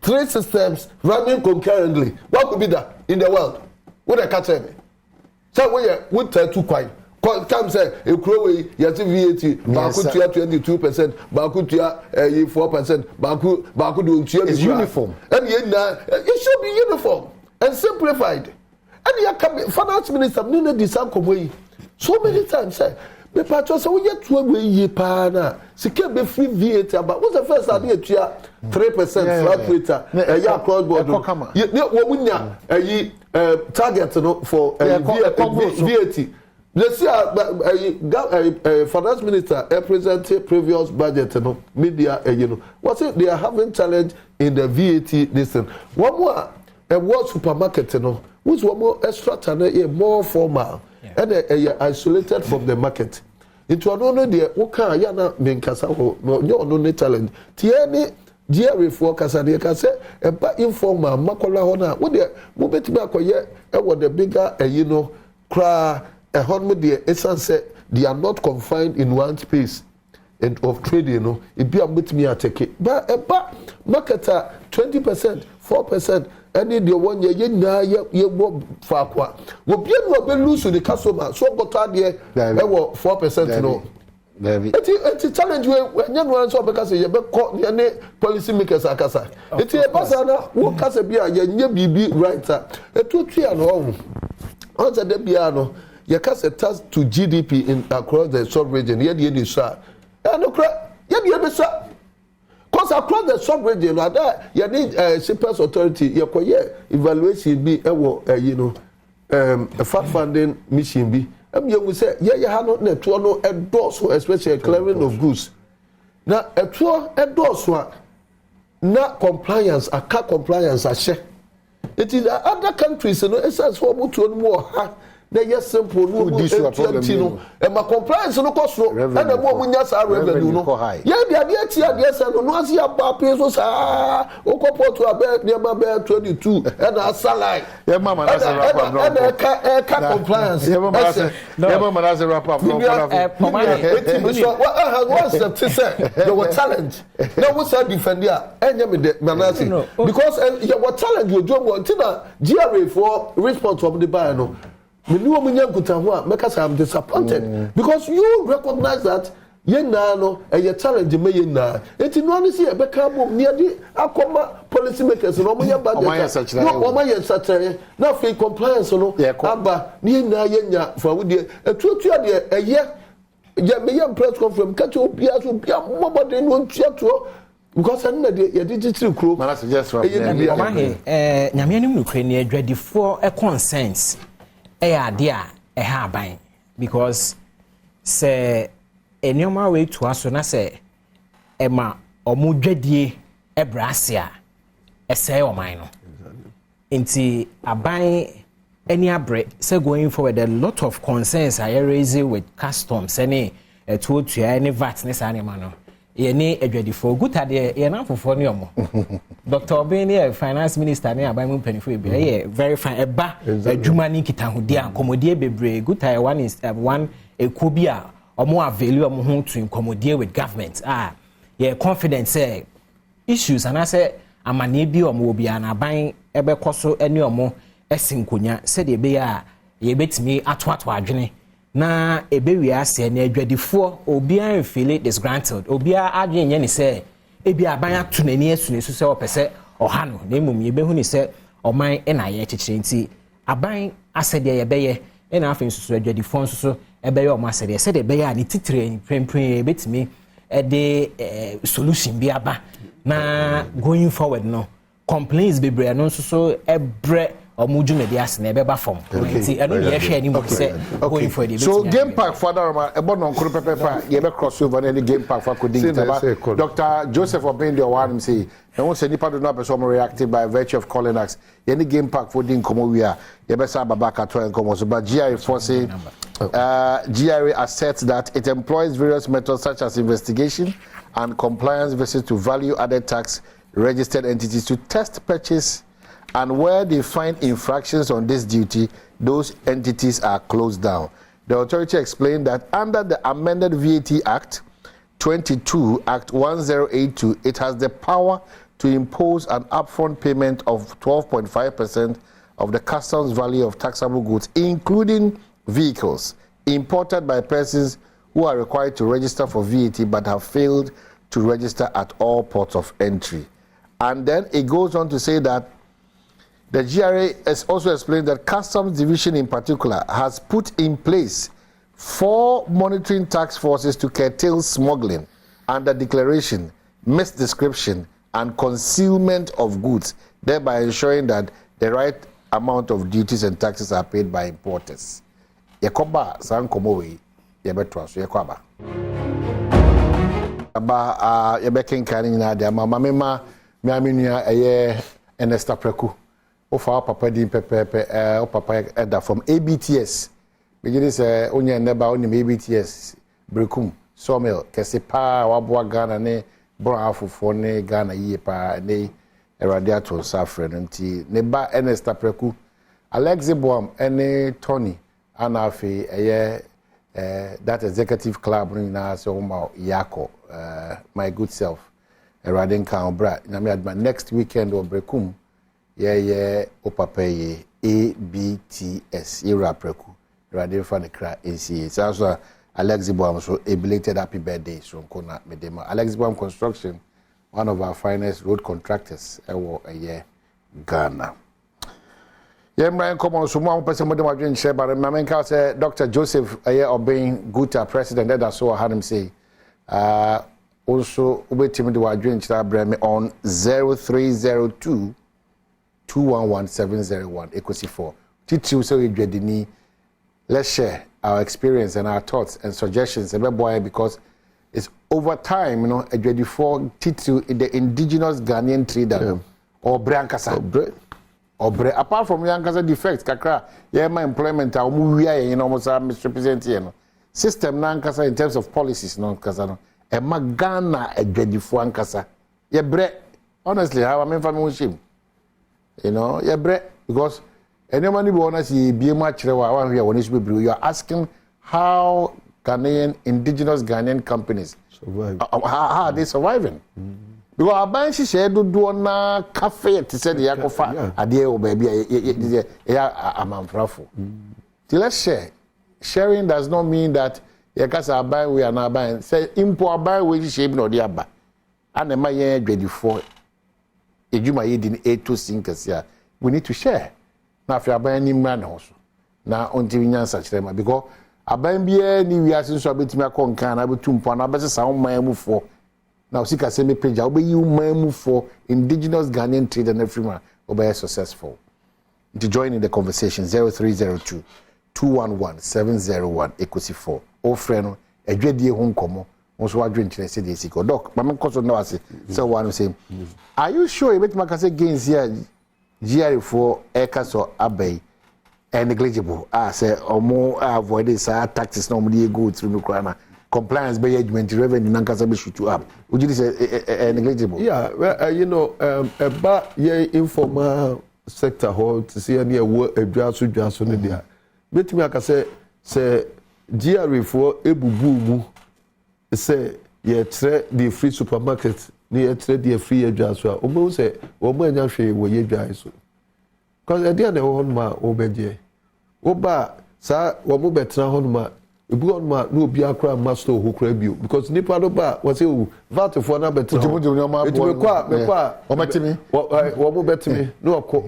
3 systems running concurrently what could be that in the world what I catch me so we are with 2 kwai come say e kuro we yet VAT baku 22% baku 4% baku do
is uniform
and it should be uniform and simplified and you come finance minister no design come so many times say me patcho say we get to we pa na sika be free VAT about what's the first idea to 3% flat rate ya cross border you wo munya target no for VAT This year, finance minister presented previous budget, media, what's it? They are having challenge in the VAT. Listen, one more, a world supermarket, which one more extra channel, more formal, and isolated from the market. It was only the Oka Yana Menkasa, no challenge. Tiani, GRA for Casania Cassa, and informal, Makola Hona, what the Mubet Bakoye, and what the bigger, cry. A hundred essence they are not confined in one space and of trading, it be a bit me a take it. But marketer 20%, 4%, any the 1 year ye more far. Will be able to lose to the customer, so got out there 4%, no. It's a challenge when young ones are because you have caught the policy makers. It's a pasana who can be a BB writer. A 2-3 and home. Answer the piano. You cast a tax to GDP in across the sub-region. You need sir. And you need sir. Because across the sub-region, you need a simple authority. You evaluation be a fat funding mission be. You will say, you have not no endorse, especially clearing of goods. Now, a tour endorse one. Not compliance, a car compliance, a share. It is other countries, it's as for more. They just simple no and my compliance no cost no and the more we just our revenue no yeah yes and no see about pesos okopo to about near 22 and a salary yeah mama that's a wrap up and compliance yeah mama that's a wrap up no what's the say there was challenge now what's that defend here and me manasi because your challenge you do want to GRA for response from the buyer no. I'm disappointed because you recognize that no a challenge me na it no see a become near the akoma policy makers no mo budget no mo such na free compliance no aba ni na yenya for we dey etutu dey eye me press conference catch obia so bia mobody no tuato because I know the digital crew man suggest from
nyame anim no kre ne adwadifo e consents idea a haban because say a normal way to us na say ema omudwadie ebrasia say o man no nti aban any abre say going forward a lot of concerns are raising with customs any to any VAT ne sa ne ma no ye ni adwadifo gutade ye na fofo ne omo Dr. Obini finance minister ne Badwam Mpensenpensemu ye very fine eba adwuma ni kitahudi akomodie bebre gutade one is one ekobi a omo avail omo ho to incommodate with government ye confident say issues and I say amane bi omo obi ana ban ebe koso ene omo esinkonya se de be ya ye betimi atoato adwene na ebewi ase na adwadifo obi an feel it disgruntled obi a adwene ne say ebi aban ato nani asune so se opese oha no na emum ye behu ni se oman na ye kyekyere nti aban asede ye beye na afin so adwadifo so ebe ye omo asede se de beye ani titire prempren betimi de solution bi aba na going forward no complaints bebre no so ebre omujume di asne ebeba form nti eno ye hwe ani mu se going forward
so game park father ebo no nkuru pepepa ye be cross over any game park for coding Dr. Joseph Obindi one say and won say nipa do not person reactive by virtue of calling us any game park for din komo we are ye be sa babaka to en komo so but GRA for say GRA asserts that it employs various methods such as investigation and compliance visits to value added tax registered entities to test purchase, and where they find infractions on this duty, those entities are closed down. The authority explained that under the amended VAT Act 22, Act 1082, it has the power to impose an upfront payment of 12.5% of the customs value of taxable goods, including vehicles imported by persons who are required to register for VAT but have failed to register at all ports of entry. And then it goes on to say that the GRA has also explained that Customs Division in particular has put in place 4 monitoring task forces to curtail smuggling, under declaration, misdescription, and concealment of goods, thereby ensuring that the right amount of duties and taxes are paid by importers. yekoba san komo we yebeto aso yekoba aba yebekenkan nyina de ama mama me amenua eye Ernesta Preku ofa papa din pepepe o papa eda from ABTS begini say onya neba onim ABTS Brekum Sawmill kese pa waboa Ghana ne brafofo ne Ghana yie pa ne Eradiato Safre nti ne ba Ernesta Preku Alexi Boam ene Tony anafi eye that executive club na so ma yako my good self Eradin kan bra na me adma next weekend o Brekum ye opapeye ABTS Era Preku Eradin fa ne kra NCA so Alexi Boam so a belated happy birthday so kona medema Alexi Boam Construction one of our finest road contractors ewo Ghana. Yemra come so mo person mo dem adwen share but mamenka say Dr. Joseph Obeng Guta president that so had him say also ubetim de adwen share breme on 0302 211701 equity 4 titu so edwadini. Let's share our experience and our thoughts and suggestions because it's over time, you know, edwadi 4 titu the indigenous Ghanaian trader or brankasa Obre apart from Yankasa defects kakra my employment you know misrepresent system nankasa in terms of policies no kasa no e magana edwadifo ankasa ye bre honestly how am family shame you know ye bre because anyone be honest ye be much one here you are asking how Ghanaian indigenous Ghanaian companies survive how are they surviving because aban shi share do na cafe to say the yakofa ade o baby ya amanfrafo. Let's share. Sharing does not mean that yakasa aban we are na aban say impo aban we shape no dey aba and ma yen adwadifo ejuma ye din A2 sinkasia we need to share na afi aban ni mra na hoso na onti nyansa kirema because aban bia ni wiase so abetimi akonkan na betumpo na abesesa wo man mu fo. Now, see, I say me page. I'll be you move for indigenous Ghanaian trade and everyone will be successful. To join in the conversation 0302 211 701 equity 4. Oh, friend, a dready home como. Also, I drink and say this. Doc, my man also know I say. So one say, are you sure you make my case against here? GR4 Ekas or Abbey and negligible. I say, or more avoid this taxes normally go through the crana. Compliance by judgment revenue nankasa be shoot up. Would you say negligible? Yeah,
well, you know, about ye informal sector hall to see any work a draso in there. Bet me I say GR4 ebubu mu say ye tre the free supermarket near trade the free draso. Omo say omo anya hwe wo ye dwan so. Cause e dey na ho ma obeje. Oba sa wo mo betra ho ma ebu ma no obi akra master hokra bio because nipa do ba we say o vat for na better me kwa o metimi wo mo betimi no okọ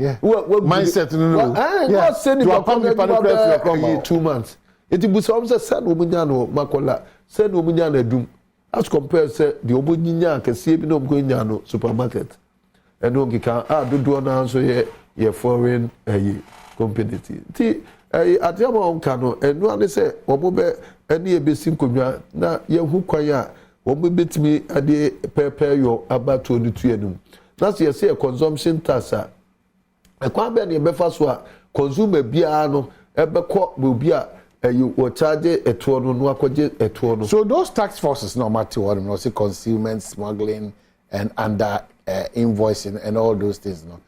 mindset no
no say ni papa 2 months it bu so say said wo munya no makola said wo munya na dum as compare say the obonya akese bi no go nya no supermarket eno ngika dodo na so ye foreign company ti atiama onka no enu ane se obobe ene ebesi nkonwa na yehu kwan a obebetimi ade pepe yo abato ni tuenum na se ye consumption tax a ekwan be na ebefa so a consumer bia no ebekọ obi a wo charge eto no akoje eto no. So
those tax forces no matter what no say concealment, smuggling and under invoicing and all those things no,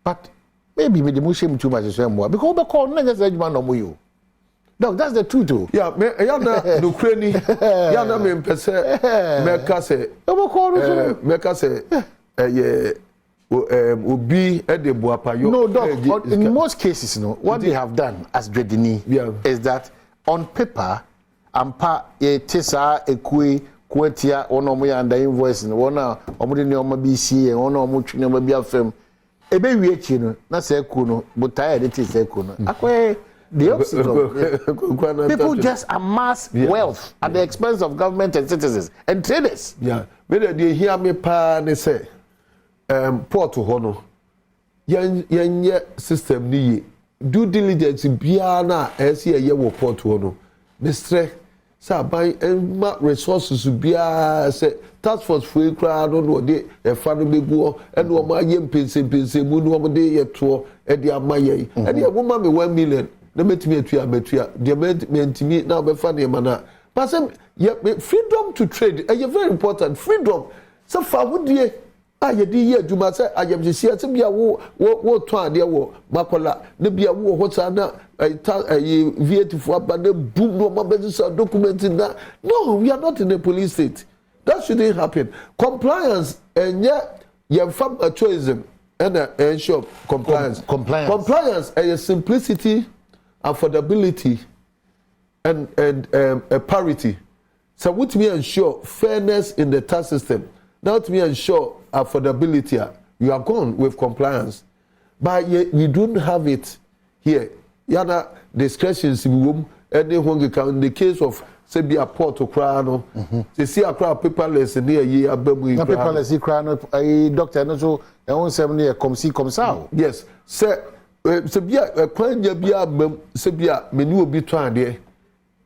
but maybe me the mushim too much as well because we call not just judgment no more. Doc, that's the truth too.
Yeah, me yana no kreni. Yana me pese me kase. Me kase obi edebo apayo.
No, Doc, in most cases no, what they have done as Dredini is that on paper ampa e tesa ekui kwetia ono mo ya under invoice no wona omudi ne omo BC ono omo twene omo bia fam ebe wie chi no na se ku no butaya de se ku no akwe the opposite of people just amass wealth at the expense of government and citizens and traders.
Yeah, me dey hear me pa ne say port ho no yenye system ni due diligence biara na esi eye wo port ho no mestre sa ban ma resources biara se task force free crowd no de e fa no beguo e no ma ye mpensenpensemu no mo de ye to e de amaye e de wo ma me 1 million na metimi atua de mentimi na be fa ne mana pasem freedom to trade e very important freedom so fa wudie aye di ye adwuma se ayemhyehyia se bia wo to ade wo makola ne bia wo hota na VAT for aba na boom no mabeza document na no we are not in a police state that shouldn't happen compliance enye yemfam tourism and ensure compliance a simplicity affordability and parity so what me ensure fairness in the tax system now to me ensure affordability you are gone with compliance but we don't have it here yana discretions in the case of say be a port to cry no they see a crowd paperless near ye abamu
paperless cry no doctor no so e won sem near come see come sao
yes say be a kwanya be abam say be a menu obi to ade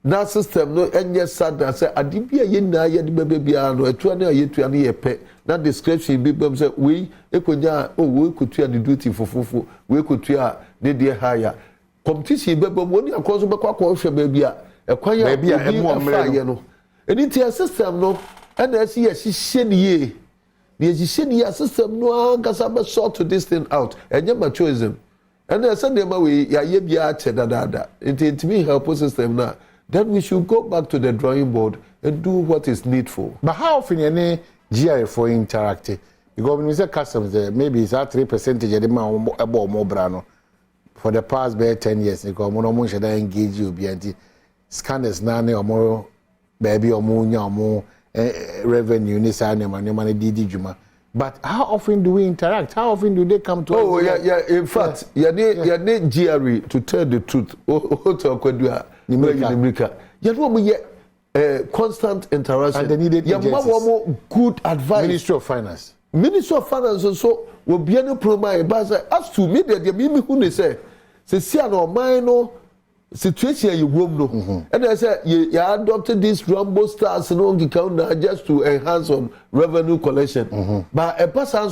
that system no enye sada say adibia ye na ye de bebia no etua na ye tua na ye pe na description bi bam say we ekonya we kotua the duty fofofo we kotua de de higher competition bebam woni akoso bekwa kwa hwe bebia ekwanya bebia emomre no eni tia system no na esi ye hihye ne ye the hihye ne ye system no angasa be sort to this thing out enye machoism and I said them we ya ye bia che dada it me help system na then we should go back to the drawing board and do what is needful.
But how often any GRA for interactive? Because when we say customs, maybe it's at 3% of the amount about more brano for the past 10 years. Because we should engage you behind scanners, none or more baby or more revenue, this and money did Juma. But how often do we interact? How often do they come to us?
Oh, yeah. In fact, you need GRE to tell the truth. You know, we constant interaction.
And they needed
good advice.
Ministry of Finance.
Ministry of Finance also will be any promise. But as to me, the Mimi who say, see, no minor situation you won't know. And I said, you adopted these Rambo stars and only count just to enhance on revenue collection. But a person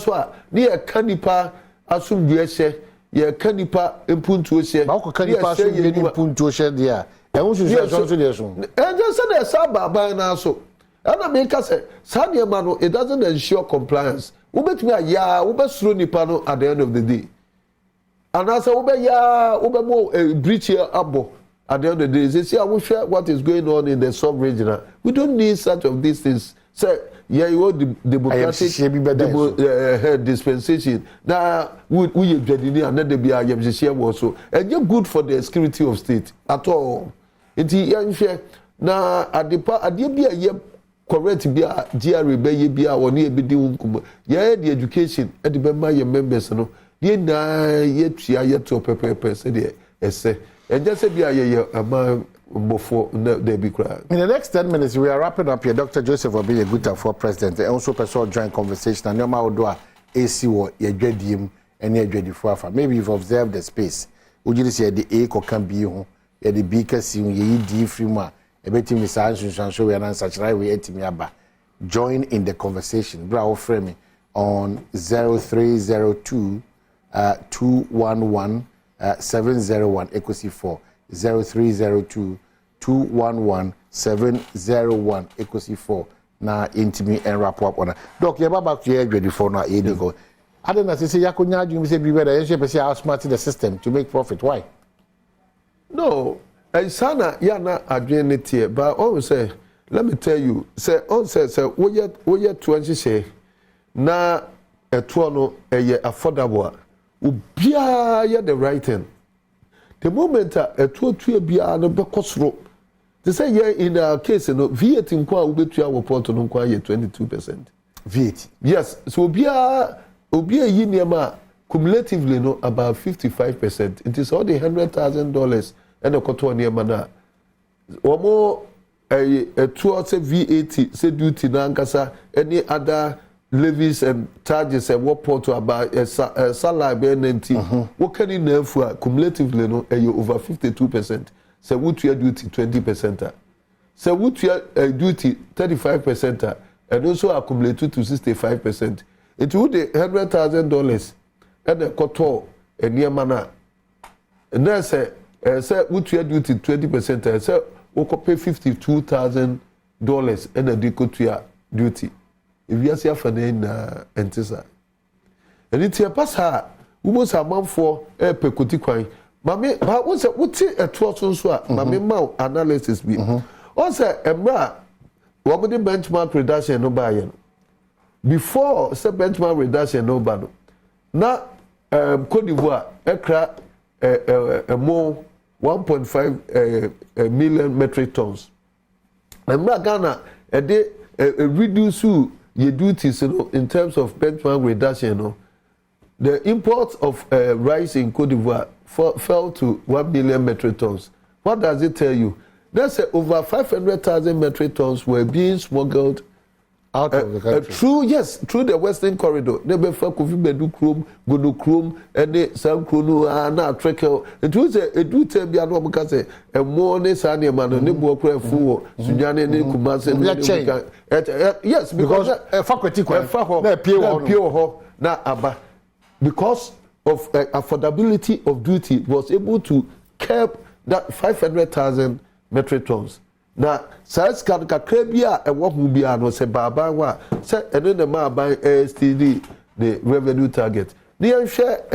near Canipa assume the share, yeah, Canipa impuntu share.
How can you pass impuntu share there? And what should you say?
And just said a saba by now so. And I make us say, Sanya Mano, it doesn't ensure compliance. We bet me a ya, we bet through Nipano at the end of the day. And I said, Ube more breach here abo at the end of the day. They say, I will share what is going on in the sub-regional. We don't need such of these things. Say, yeah, you want the democratic dispensation. Now, we another be a YMCC also. And you're good for the security of state at all. It's young share. Now, at the be a year correct be a GRA be a or near be doing. Yeah, the education at the members, no. Yet to prepare said essay. And just be a year before they be crying.
In the next 10 minutes, we are wrapping up here. Dr. Joseph will be a good for president. And also, person joint conversation. And no matter what, AC or your dream and your dready for. Maybe you've observed the space. Would you say the A can be home? The B can see you D free. A bit in the show and such right way at me about. Join in the conversation. Bravo framing on 0302 211 701 equity 4 0302 211 701 equity 4 na intimi and wrap up on doc you back to ready for now e go I don't know say yakonya adwum say be better you say how smart the system to make profit why
no sana ya na adwene tie but all say let me tell you say on say we yet 20 say na eto no affordable ubia ya the right thing the moment eto bia no be kosoro they say here in our case no VAT nkwa ubetua wo port no nkwa 22%
VAT
yes so obia yi niema cumulatively no about 55%. It is all the $100,000 and the koto niema na omo a towards VAT say duty na nkasa any other levies and charges and what port to about salary BNT. What can you know for cumulatively no over 52%. So what you duty 20%. So what you duty 35%. And also accumulate to 65%. It would $100,000 and a koto and near mana. And then say what you duty 20%. I said we could pay $52,000 and a deco to your duty. If you are here for the entisa. And it's a pass her who was a man for a pecoti coin. Mammy, but what's a 12 swap? Mammy, mouth analysis be. Also, a bra. What would the benchmark reduction no buy? Before the benchmark reduction no ban. Now, Cote d'Ivoire, a more 1.5 million metric tons. And Ghana, a day reduce your duties in terms of benchmark reduction. The import of rice in Cote d'Ivoire fell to 1 million metric tons. What does it tell you? That's over 500,000 metric tons were being smuggled
out of the country.
Through the Western Corridor. Never for Kofi Bedu Chrome, Gono Chrome, and the Sam Chrono, now Trekel. It was a do tell me, I know because a morning Sunday man, and Nebo Crefo, Sunyane, Kumas, and yes, because
a faculty, pure
now, Abba, because of affordability of duty, was able to curb that 500,000 metric tons. Now, size can Caribbean and what will be no say Baba, say, and then the man by STD, the revenue target. Near share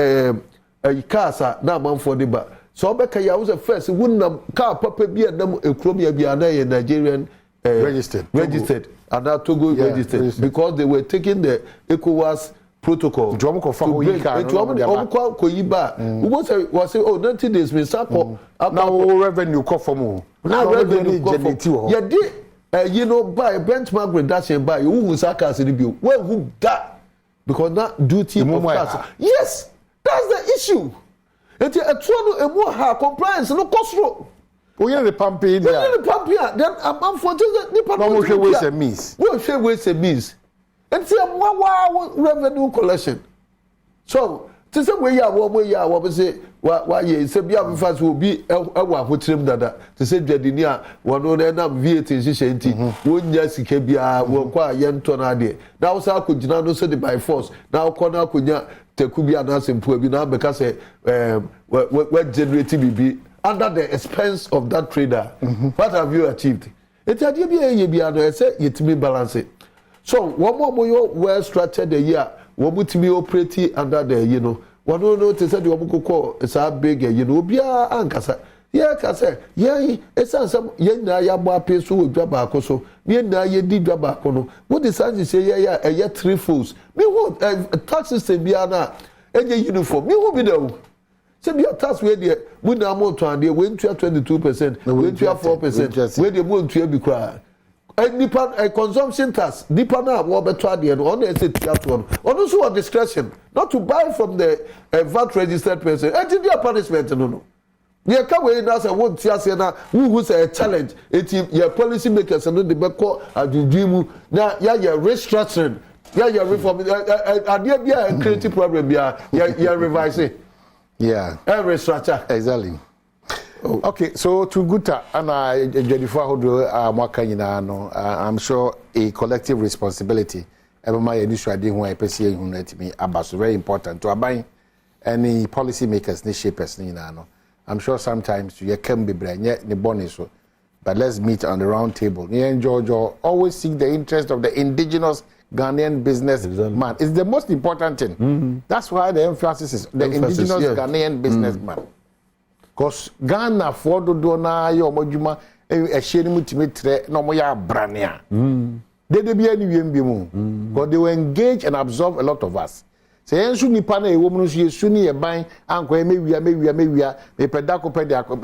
a casa, now man for the bar. So, Becca, I was a first, wouldn't car papa be a Chromia be a Nigerian
registered,
and now Togo registered because they were taking the ECOWAS protocol. Was say, oh, 90 days, we start
now revenue call for more.
Now revenue yeah, you know, by benchmark reduction by who sakas in the bill. Well, who that? Because that duty of class. Yes, that's the issue. It's a more hard compliance, no cost.
We are the pumping.
Then I'm for
the ways and means.
We'll share ways and means. And see, wow revenue collection. So, to say we are what we say, why you say, be a fast will be a what trim dada. To say, Jadinia, one on end up VAT in one yes, he can be a quite young tonade. Now, so I could not say by force. Now, Kona could not take be an answer poor now because what generating be under the expense of that trader. What have you achieved? It's a DBA, say, it me balance it. So, one more well structured the year, one would be operating under the, you know, one don't know to say the woman call it's a big, you know, be a ankasa. Yeah, Cassa, yeah, it's some yena yaba pays to Jabacoso, yena ye did Jabacono. What the sign say, yeah, a yet 3 fools. Me what a tax system be ana, and your uniform, me will be there. Say your tax where the when I'm more to they went to 22%, went to 4%, where they won't to be cry. And a consumption tax, Nipa na what better the on the one. Also a discretion not to buy from the VAT registered person. And it's their punishment, no. You can't wait now. I won't see us now. Who's a challenge? It's your policy makers and the back at the dream. Now, yeah, you're restructuring. Yeah, you're reforming. Be a creative problem. You're revising.
Yeah.
Restructure.
Exactly. Okay, so to Guta and I'm sure a collective responsibility. My initial idea when I perceive me about very important to abide any policy makers, ni shapers, ni nano. I'm sure sometimes you can be brain yet the bonus, but let's meet on the round table. Me and Jojo always seek the interest of the indigenous Ghanaian business man. It's the most important thing. That's why the emphasis is the indigenous Ghanaian businessman. Because Ghana for the dona yo mojuma a shady mutimetre no moya brania. They be any UMB because they will engage and absorb a lot of us. Say ensu nipa na e wo mu so suni e ban anko e mewia me pedako pedako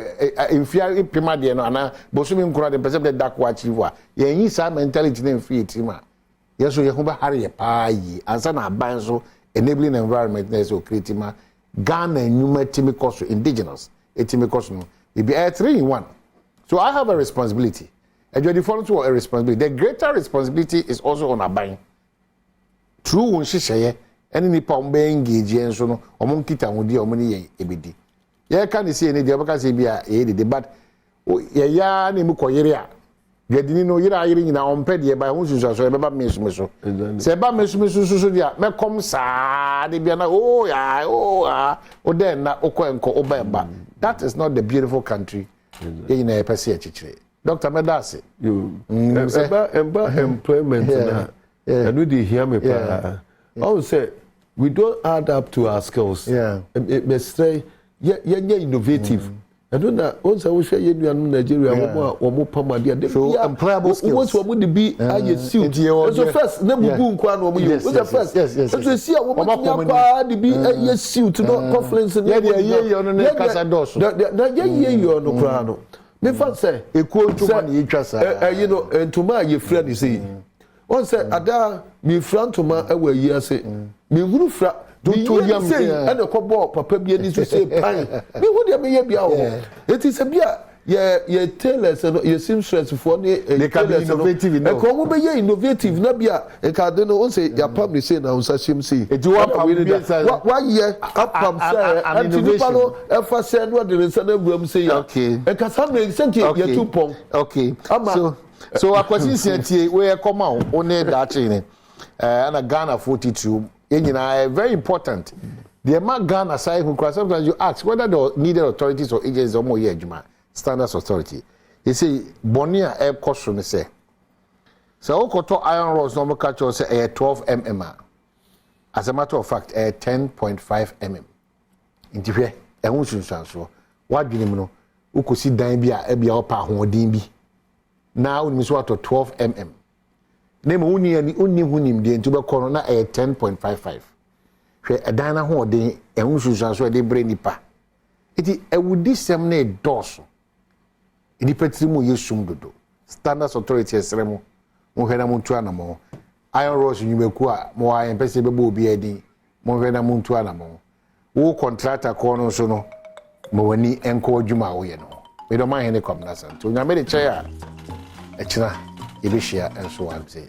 enfia ipima de no ana bosumi nkura de pese de dako achieve a ye yin sa mentality na enfia itima yeso ye ho ba hare ye pa yi ansa na ban so enabling environment na so creatima Ghana nyuma timi koso indigenous etimi koso no e be 3 in 1. So I have a responsibility. And you follow to a responsibility. The greater responsibility is also on Aban. true won hyehyeye ene nipa on be engage enso no omon kita hodi omon ye ebedi ye ka ne se ne de obaka se bia ye de but ye ya ne mu koyere a gadini no yira ayire nyina ompe de ba ho susu so e beba mesu se ba mesu so dia me kom sa de bia na oh ya o den na okwenko obeba. That is not the beautiful country ye na e pese achichire. Dr. Medase
you employment na and we dey hear me pa I say we don't add up to our skills. Me say innovative. I don't know. Also, we share in Nigeria. We pamadi.
So employable skills.
Once we be a suit. So first, never boom kwan we use. What's the first? Yes. So see a woman to be a suit. No conference.
Yeah. On the casa dos.
You no krano. Me fan say.
Equal to money interest.
You know, and to my your friend is saying. One say, Ada, me friend to my away year say. Me who fra. Don't tell you say and a couple papa be any to say pine. Me would there be a it is a beer. Yeah, tailors and you seem stressed for they
can be innovative enough.
And come be innovative, not be a cardinal won't say your public say now such him say.
It you want
why year up from sir and to follow ever said what the son of room say
okay.
And Cassandra sent you 2 pounds.
Okay. So a question where come out only that training and a Ghana 42. Very important. The amount Ghana side who sometimes you ask whether the needed authorities or agencies or more standards authority. You see, Bonia air cost from the say. So Okoto iron rods normal catch or say 12 mm. As a matter of fact, 10.5 mm. In Tipe, a won't so. What do you know? Uko see Dambia, Ebia Opa Hodimbi. Now, we miss what 12 mm. Name only hunim the into corona 10.55. A dana ho de e hunsusu so de brain nipa. Iti e wudi sem na doso. Idi petrimu yesum dodo. Standards authority esremo. Mo hwena mo ntu anamo. Iron rods nyumeku a mo ayen pese bebo obi edi. Mo hwena mo ntu anamo. Wo contractor ko no so no. Mo wani enko adwuma wo ye no. Me do man hene kom na santo. Nyame de chair. E chira Ibishia and so on say,